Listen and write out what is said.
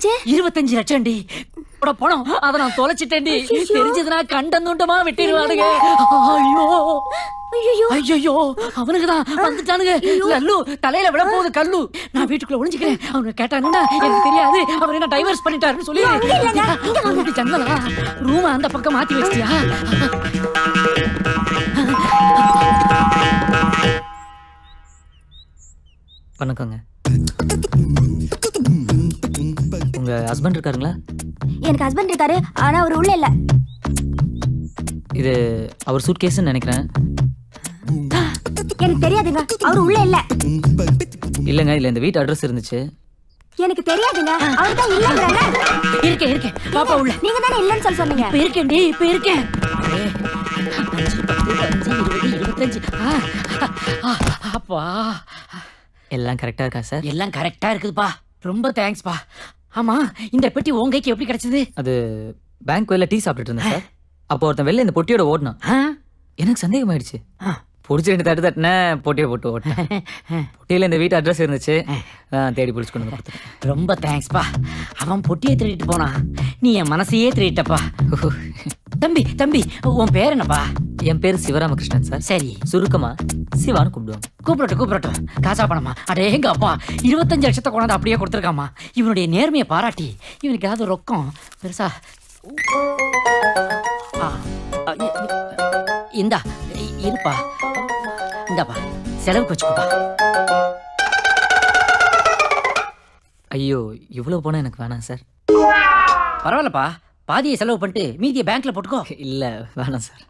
என்னாச்சு? 25 லட்சம் டி பணம். அதை நான் தொலைச்சிட்டேன்டி. தெரிஞ்சதுன்னா கண்டந்துண்டமா வெட்டிடுவானுங்க. ஐயோ ஐயோ அவனுக்குதான் வந்துட்டானுங்க. லல்லு தலையில விட போகுது கல்லு. நான் வீட்டுக்குள்ள ஒளிஞ்சுக்கிறேன். அவங்க கேட்டானுன்னா எனக்கு தெரியாது அவர் என்ன டைவர்ஸ் பண்ணிட்டாருன்னு சொல்லி ஜன்னலா ரூம் அந்த பக்கம் மாத்தி வச்சிட்டியா? வணக்கங்க. உங்க ஹஸ்பண்ட் இருக்காருங்களா? எனக்கு ஹஸ்பண்ட் இருக்காரு, ஆனா அவர் உள்ள இல்ல. இது அவர் சூட்கேஸ்ன்னு நினைக்கிறேன். எனக்கு தெரியாதுங்க, அவர் உள்ள இல்ல. இல்லங்க, இல்ல இந்த வீட்டு அட்ரஸ் இருந்துச்சு. எனக்கு தெரியாதுங்க, அவர் தான் இல்லங்கறானே. இருக்கேன் பாப்பா உள்ள. நீங்க தானே இல்லன்னு சொல்ல சொன்னீங்க. இப்ப இருக்கேன்டி, இப்ப இருக்கேன். 25 அப்பா எல்லாம் கரெக்டா இருக்கா சார்? எல்லாம் கரெக்டா இருக்குதுப்பா. ரொம்ப தேங்க்ஸ் பா. ஆமா, இந்த பெட்டி உங்க கைக்கு எப்படி கிடைச்சது? அது பேங்க் வெளில டீ சாப்பிட்டுட்டு இருந்தேன் சார். அப்போ ஒருத்தன் வெளில இந்த பொட்டியோட ஓடினான். எனக்கு சந்தேகம் ஆயிடுச்சு. பிடிச்சி 2 தட்டு தட்டினேன், பொட்டியை போட்டு ஓட்டினேன். பொட்டியில இந்த வீட்டு அட்ரஸ் இருந்துச்சு, தேடி பிடிச்சி கொண்டு வந்து கொடுத்தேன். ரொம்ப தேங்க்ஸ்ப்பா. அவன் பொட்டியை திருடிட்டு போனான், நீ என் மனசையே திருடிட்டப்பா. தம்பி தம்பி உன் பேர் என்னப்பா? என் பேர் சிவராமகிருஷ்ணன் சார். சரி, சுருக்கமா சிவான்னு கூப்பிடுவாங்க. கூப்பிடட்டும். காசா பணமா? அடே எங்க அப்பா 25 லட்சத்தை கொண்டாந்து அப்படியே கொடுத்துருக்காமா. இவனுடைய நேர்மையை பாராட்டி இவனுக்கு ஏதாவது ரொக்கம் பெருசா இந்தா இருப்பா, இந்தாப்பா செலவுக்கு வச்சுக்கோப்பா. ஐயோ இவ்வளவு போனா எனக்கு வேணாம் சார். பரவாயில்லப்பா, பாதியை செலவு பண்ணிட்டு மீதியை பேங்க்ல போட்டுக்கோ. இல்ல வேணாம் சார்.